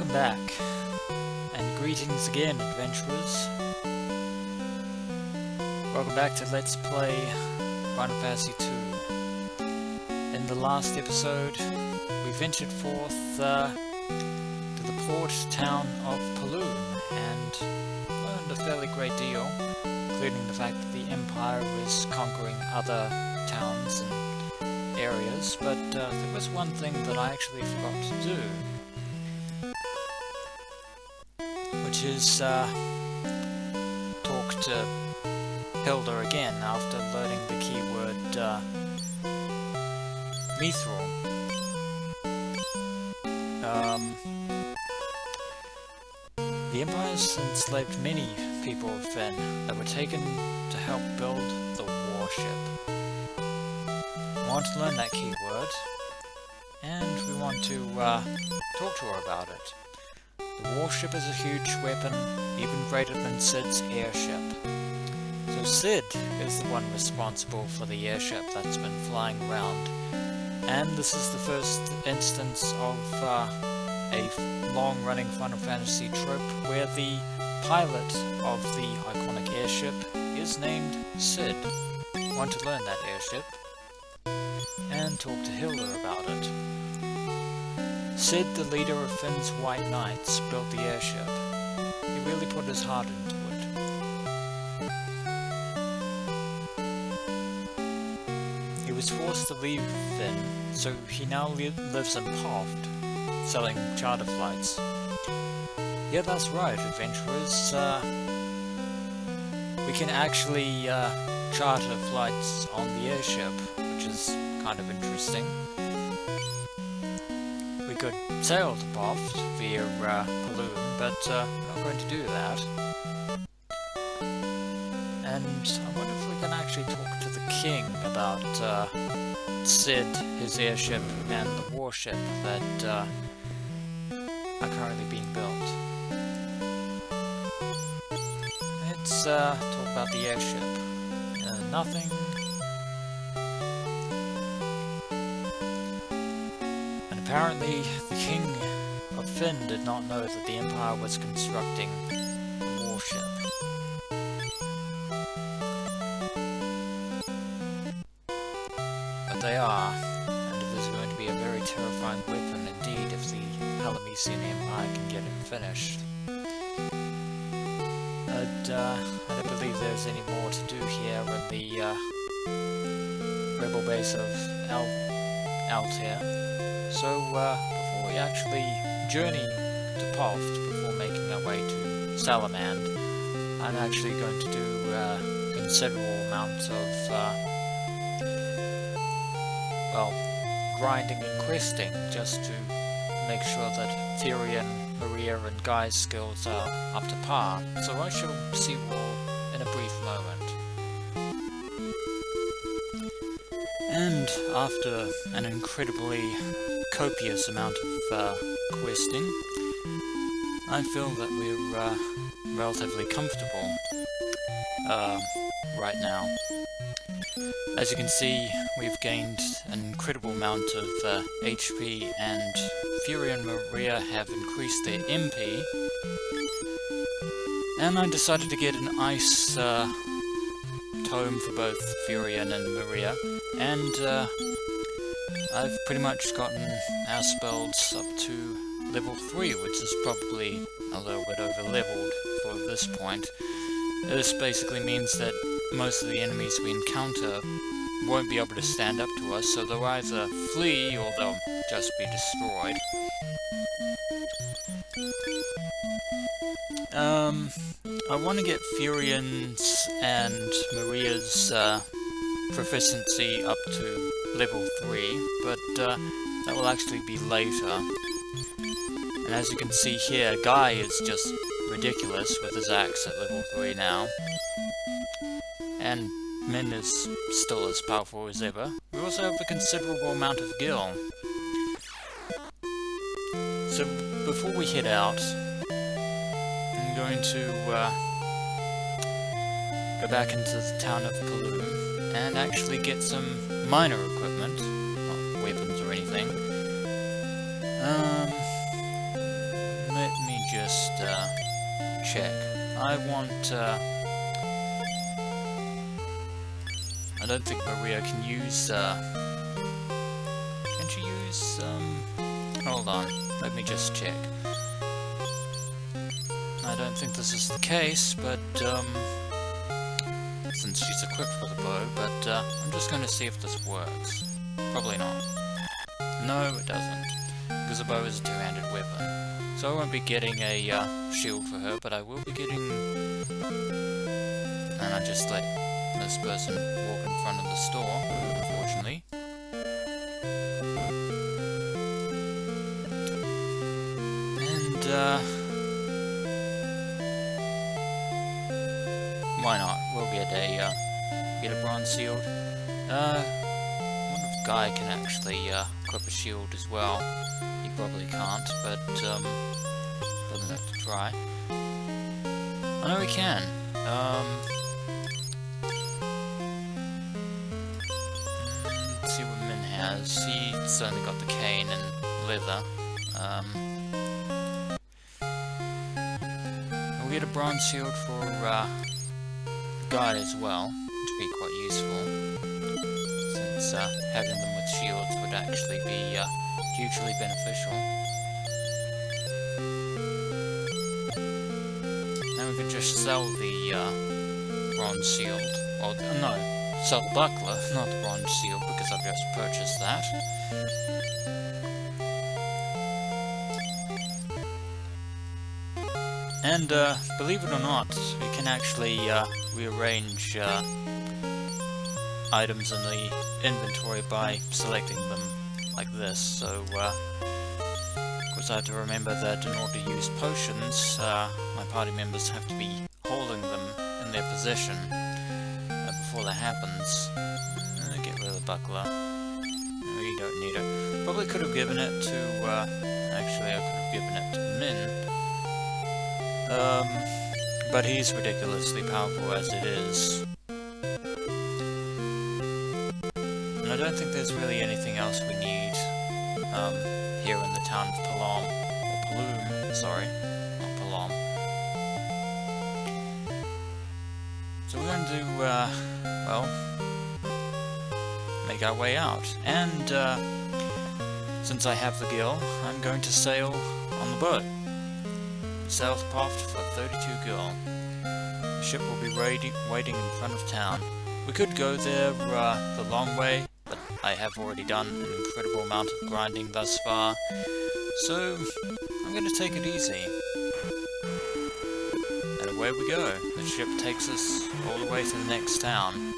Welcome back, and greetings again, adventurers. Welcome back to Let's Play Final Fantasy II. In the last episode, we ventured forth to the port town of Paloon, and learned a fairly great deal, including the fact that the Empire was conquering other towns and areas, but there was one thing that I actually forgot to do, which is talk to Hilda again after learning the keyword mithril. The Empire has enslaved many people of Fen that were taken to help build the warship. We want to learn that keyword, and we want to talk to her about it. The warship is a huge weapon, even greater than Cid's airship. So Cid is the one responsible for the airship that's been flying around. And this is the first instance of a long-running Final Fantasy trope where the pilot of the iconic airship is named Cid. Want to learn that airship and talk to Hilda about it. Cid, the leader of Fin's White Knights, built the airship. He really put his heart into it. He was forced to leave Fin, so he now lives in Poft, selling charter flights. Yeah, that's right, adventurers. We can actually charter flights on the airship, which is kind of interesting. We could sail to Poft via Paloon, but we're not going to do that. And I wonder if we can actually talk to the king about Cid, his airship, and the warship that are currently being built. Let's talk about the airship. Nothing. Apparently, the King of Fin did not know that the Empire was constructing a warship. But they are, and it is going to be a very terrifying weapon indeed if the Palamecian Empire can get it finished. But I don't believe there's any more to do here in the rebel base of Altair. So, before we actually journey to Poft, before making our way to Salamand, I'm actually going to do a considerable amount of, well, grinding and questing, just to make sure that Therian, Maria, and Guy's skills are up to par. So I shall see you all in a brief moment. And after an incredibly copious amount of questing, I feel that we're relatively comfortable right now. As you can see, we've gained an incredible amount of HP, and Fury and Maria have increased their MP. And I decided to get an ice tome for both Furion and Maria, and I've pretty much gotten our spells up to level 3, which is probably a little bit over-leveled for this point. This basically means that most of the enemies we encounter won't be able to stand up to us, so they'll either flee or they'll just be destroyed. I want to get Furion's and Maria's proficiency up to level 3, but that will actually be later. And as you can see here, Guy is just ridiculous with his axe at level 3 now. And Min is still as powerful as ever. We also have a considerable amount of Gil. So before we head out, I'm going to go back into the town of Paloon and actually get some minor equipment, not weapons or anything. check. I don't think Maria can use, can she use, hold on, let me just check. I don't think this is the case, but, since she's equipped with a bow, but, I'm just going to see if this works. Probably not. No, it doesn't, because a bow is a two-handed weapon. So I won't be getting a, shield for her, but I will be getting... And I just let this person walk in front of the store, unfortunately. And, why not? We'll get a bronze shield. I wonder if Guy can actually, equip a shield as well. He probably can't, but, doesn't have to try. I know he can. Let's see what Min has. He's only got the cane and leather. We'll get a bronze shield for Guy as well, to be quite useful, since having them with shields would actually be hugely beneficial. Now we can just sell the bronze shield, or no, sell the buckler, not the bronze shield, because I've just purchased that. And, believe it or not, we can actually, rearrange, items in the inventory by selecting them like this, so, of course I have to remember that in order to use potions, my party members have to be holding them in their possession, before that happens. Get rid of the buckler. No, you don't need it. Probably could have given it to, actually I could have given it to Min. But he's ridiculously powerful as it is. And I don't think there's really anything else we need, here in the town of Palom, or Paloom, sorry, not Palom. So we're going to, well, make our way out. And, since I have the gil, I'm going to sail on the boat. Sail to Poft for 32 gil. The ship will be waiting in front of town. We could go there the long way, but I have already done an incredible amount of grinding thus far, so I'm going to take it easy. And away we go. The ship takes us all the way to the next town,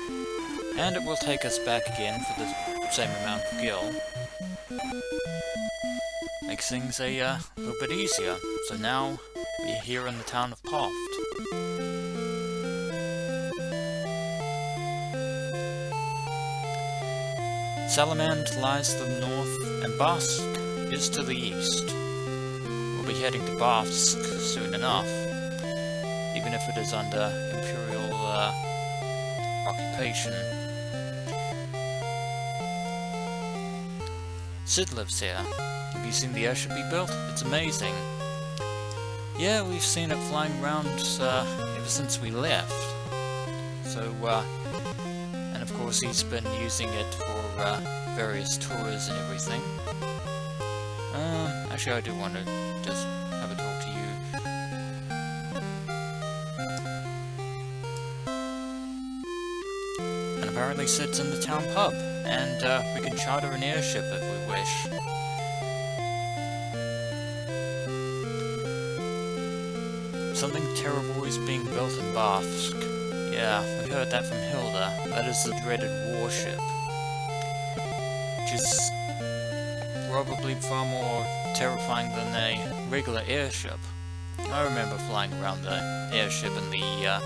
and it will take us back again for the same amount of gil. Makes things a little bit easier. So now we're here in the town of Poft. Salamand lies to the north, and Bask is to the east. We'll be heading to Bask soon enough, even if it is under Imperial occupation. Sid lives here. Have you seen the airship he built? It's amazing. Yeah, we've seen it flying around ever since we left. So, and of course he's been using it for various tours and everything. Actually I do want to just have a talk to you. And apparently Sid's in the town pub, and we can charter an airship if we wish. Something terrible is being built in Bask. Yeah, we heard that from Hilda. That is the dreaded warship. Which is probably far more terrifying than a regular airship. I remember flying around the airship in the,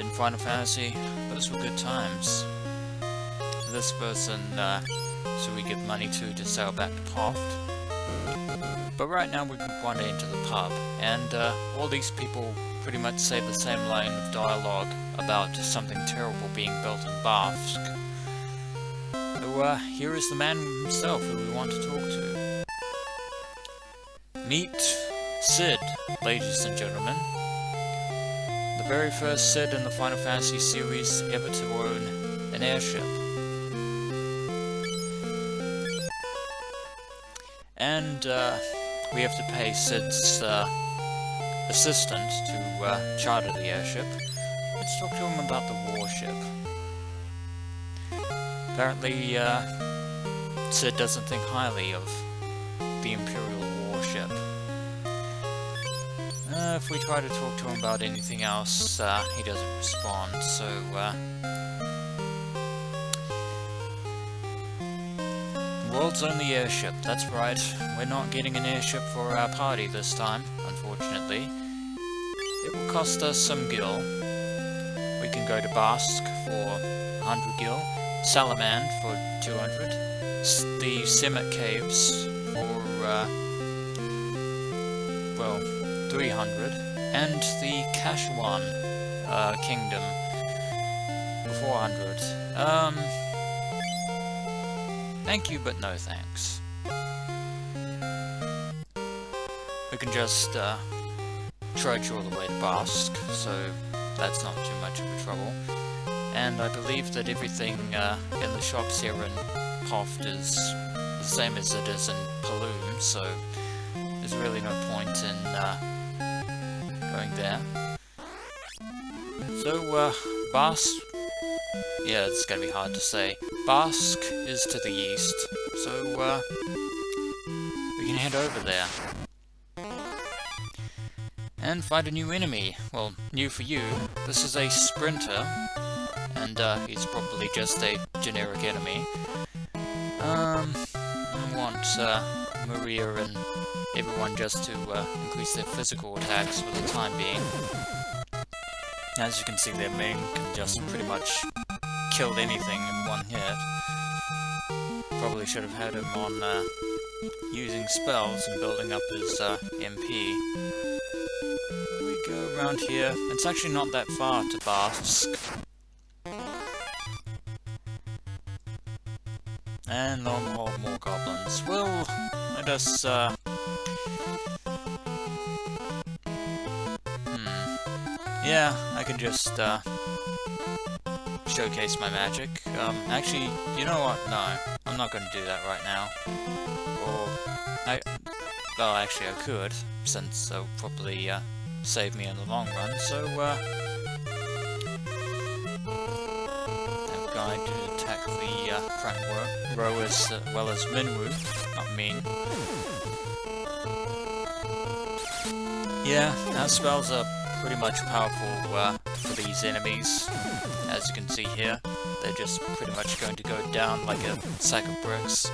in Final Fantasy. Those were good times. This person, so we give money to sail back to Poft. But right now we can wander into the pub, and all these people pretty much say the same line of dialogue about something terrible being built in Bask. So here is the man himself who we want to talk to. Meet Sid, ladies and gentlemen. The very first Sid in the Final Fantasy series ever to own an airship. And we have to pay Sid's assistant to charter the airship. Let's talk to him about the warship. Apparently, Sid doesn't think highly of the Imperial warship. If we try to talk to him about anything else, he doesn't respond, so, world's only airship, that's right. We're not getting an airship for our party this time, unfortunately. It will cost us some gil. We can go to Bask for 100 gil, Salaman for 200, the Semet Caves for, well, 300, and the Kashwan Kingdom for 400. Thank you, but no thanks. We can just trudge all the way to Bask, so that's not too much of a trouble. And I believe that everything in the shops here in Poft is the same as it is in Paloom, so there's really no point in going there. So, Bask... yeah, it's gonna be hard to say. Bask is to the east, so, we can head over there. And fight a new enemy. Well, new for you. This is a sprinter, and, he's probably just a generic enemy. I want, Maria and everyone just to increase their physical attacks for the time being. As you can see, their main can just pretty much kill anything in one hit. Probably should have had him on using spells and building up his MP. We go around here. It's actually not that far to Bask. And lo and behold, more goblins. Well, let us, yeah, I can just, showcase my magic. Actually, you know what? No, I'm not gonna do that right now. Or, well, actually I could, since it'll probably, save me in the long run, so, I'm going to attack the, front row as well as Minwu, not Min. Yeah, our spells are pretty much powerful for these enemies. As you can see here, they're just pretty much going to go down like a sack of bricks.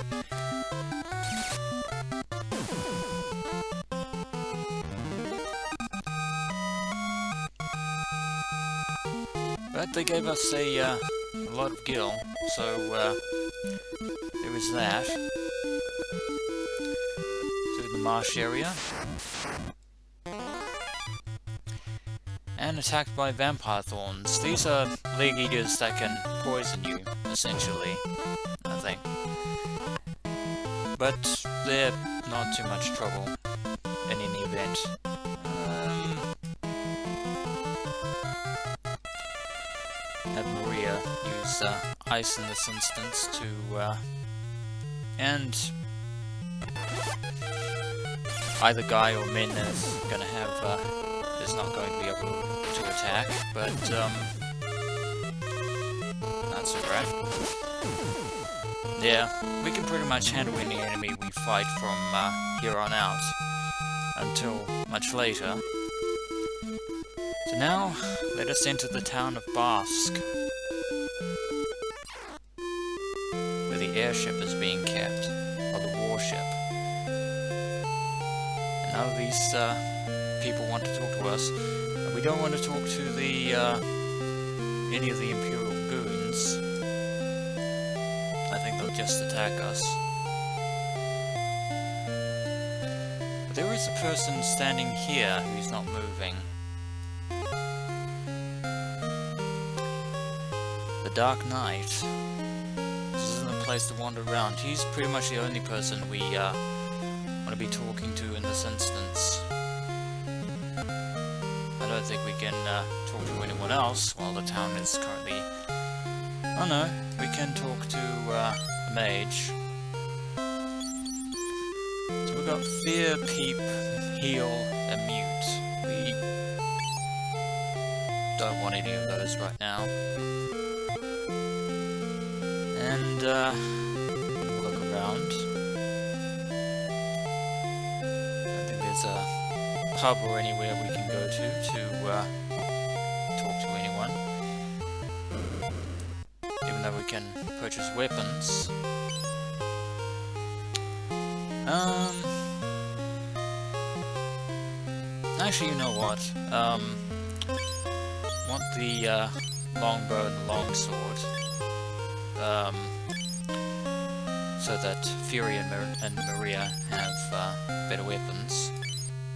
But they gave us a lot of gil, so there was that. Through the marsh area. And attacked by vampire thorns. These are League Eaters that can poison you, essentially, I think. But they're not too much trouble in any event. Have Maria use ice in this instance to and either Guy or Min is gonna have is not going to be able to attack, but that's alright. Yeah, we can pretty much handle any enemy we fight from here on out until much later. So now, let us enter the town of Bask, where the airship is being kept, or the warship. And none of these people want to talk to us. We don't want to talk to the any of the Imperial goons. I think they'll just attack us. But there is a person standing here who's not moving. The Dark Knight. This isn't a place to wander around. He's pretty much the only person we want to be talking to in this instance. don't think we can talk to anyone else while the town is currently... Oh no, we can talk to a mage. So we've got Fear, Peep, Heal, and Mute. We don't want any of those right now. And we'll look around. I don't think there's a pub or anywhere we can go to talk to anyone. Even though we can purchase weapons. Actually, you know what? Want the longbow and longsword. So that Fury and Maria have better weapons.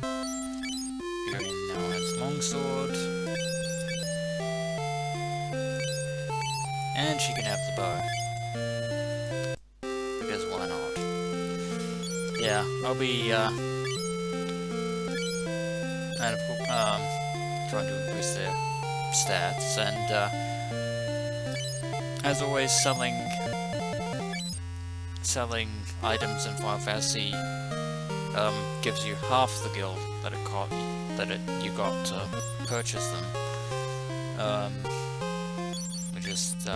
Fury now has longsword. And she can have the bow. Because why not? Yeah, I'll be kind of trying to increase their stats, and as always, selling items in Final Fantasy gives you half the gil that you got to purchase them. We just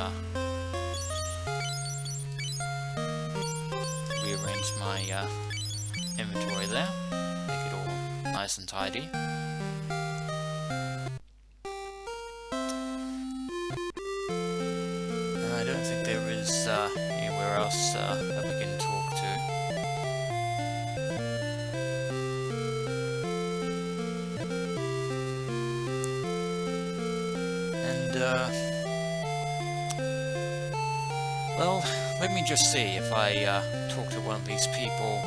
rearrange my inventory there, make it all nice and tidy. I don't think there is anywhere else that we can talk to. And, well, let me just see if I talk to one of these people,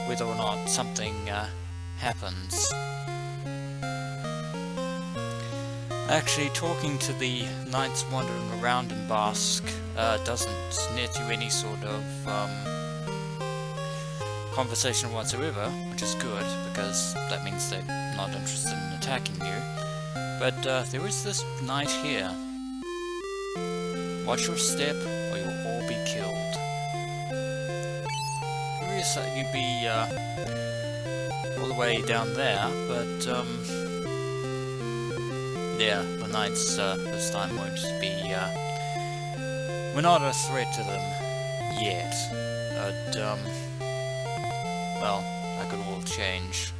whether or not something happens. Actually, talking to the knights wandering around in Basque doesn't net you any sort of conversation whatsoever, which is good, because that means they're not interested in attacking you. But there is this knight here. Watch your step, or you'll all be killed. Curious that you'd be all the way down there, but yeah, the knights this time won't be, we're not a threat to them yet, but, well, that could all change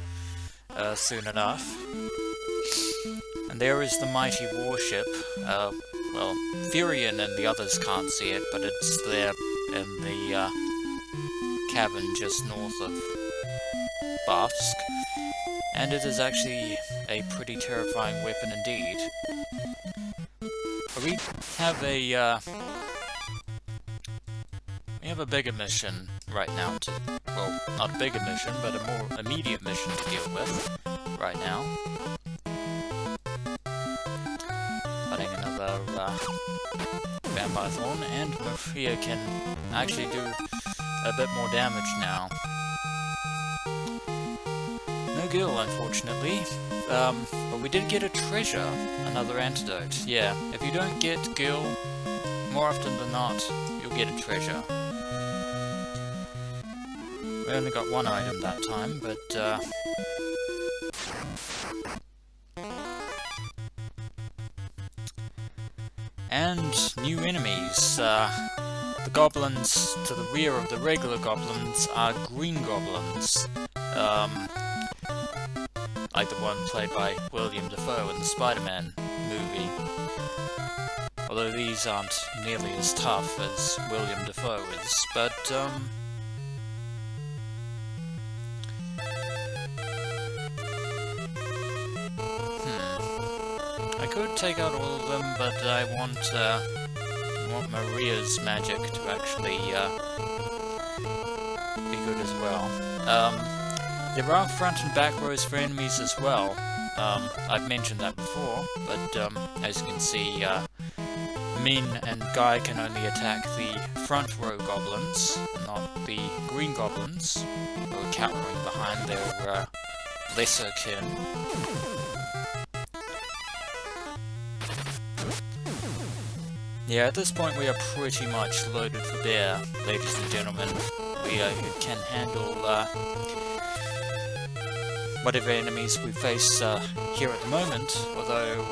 soon enough. And there is the mighty warship. Well, Furion and the others can't see it, but it's there in the cavern just north of Basque. And it is actually a pretty terrifying weapon indeed. We have a bigger mission right now to, well, not a bigger mission, but a more immediate mission to deal with right now. Fighting another vampire thorn, and Maria can actually do a bit more damage now. No gil, unfortunately, but we did get a treasure, another antidote. Yeah, if you don't get gil, more often than not, you'll get a treasure. We only got one item that time, but and new enemies. The goblins to the rear of the regular goblins are green goblins. Like the one played by William Dafoe in the Spider-Man movie. Although these aren't nearly as tough as William Dafoe is, but, I could take out all of them, but I want Maria's magic to actually, be good as well. There are front and back rows for enemies as well. I've mentioned that before, but as you can see, Min and Guy can only attack the front row goblins, not the green goblins, who are cowering behind their lesser kin. Yeah, at this point we are pretty much loaded for bear, ladies and gentlemen. We can handle whatever enemies we face here at the moment, although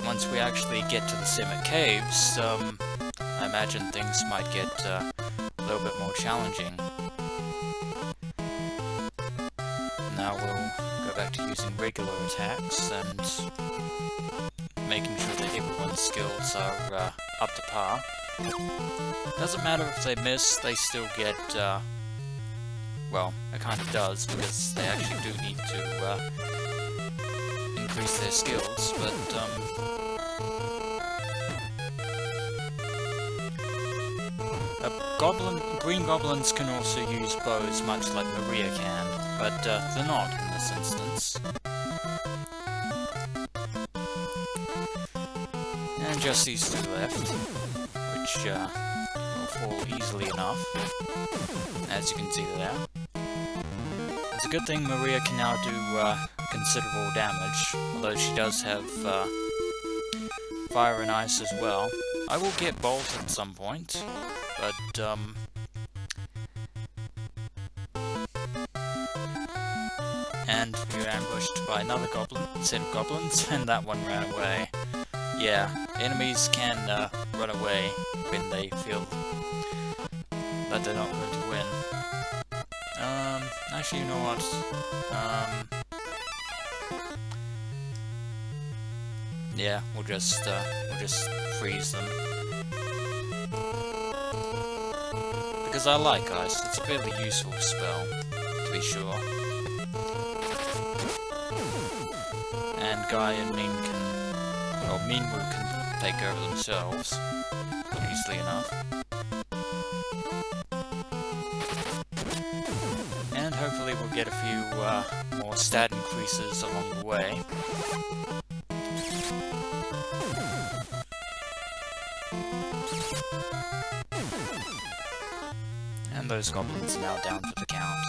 once we actually get to the Summit Caves, I imagine things might get a little bit more challenging. Now we'll go back to using regular attacks and making sure that everyone's skills are up to par. Doesn't matter if they miss, they still get, well, it kind of does, because they actually do need to increase their skills, but green goblins can also use bows, much like Maria can, but they're not in this instance. And just these two left, which will fall easily enough, as you can see there. It's a good thing Maria can now do considerable damage, although she does have fire and ice as well. I will get Bolt at some point, but and we were ambushed by another set of goblins, and that one ran away. Yeah, enemies can run away when they feel that they're not going to win. Actually, you know what? Yeah, we'll just freeze them. Because I like ice, it's a fairly useful spell, to be sure. And Guy and Min can, well, Minwoo can take care of themselves, easily enough. And hopefully we'll get a few more stat increases along the way. And those goblins are now down for the count.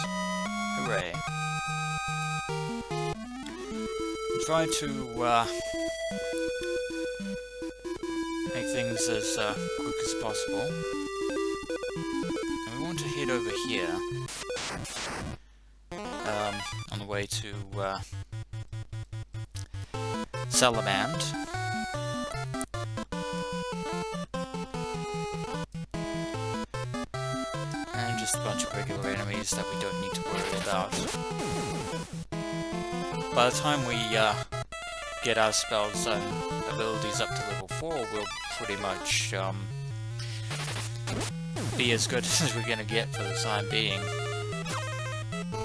Hooray. Try to make things as quick as possible. And we want to head over here. On the way to Salamand. And just a bunch of regular enemies that we don't need to worry about. By the time we get our spells and abilities up to level 4, we'll pretty much be as good as we're gonna get for the time being.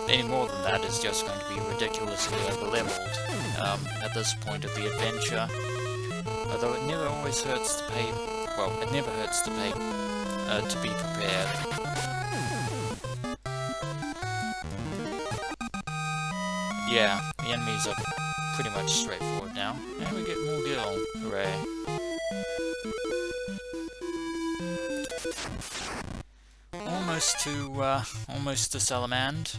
Any more than that is just going to be ridiculously over-leveled at this point of the adventure. Although it never always hurts to pay... well, it never hurts to pay... to be prepared. Yeah, the enemies are pretty much straightforward now. And we get more gil. Hooray. Almost to Salamand.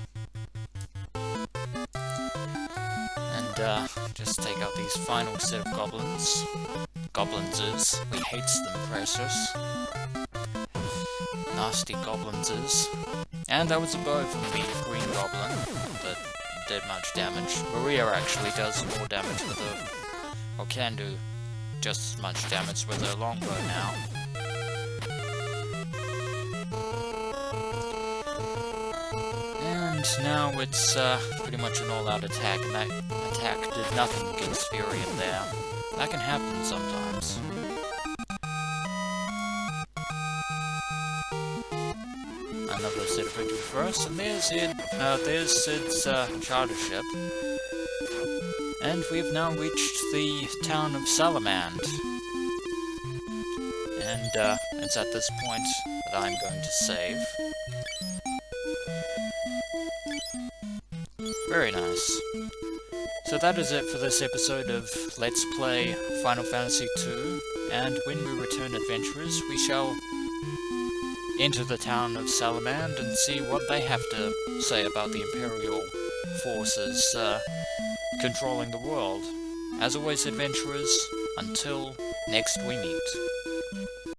And just take out these final set of goblins. Goblinses. We hates them, precious. Nasty goblinses. And that was a bow from the green goblin that did much damage. Maria actually does more damage with her, or can do just as much damage with her longbow now. And now it's pretty much an all-out attack, and that attack did nothing against Furion there. That can happen sometimes. Another set of victory for us, and there's Sid's charter ship. And we've now reached the town of Salamand. And it's at this point that I'm going to save. Very nice. So that is it for this episode of Let's Play Final Fantasy II, and when we return adventurers, we shall enter the town of Salamand and see what they have to say about the Imperial forces controlling the world. As always, adventurers, until next we meet.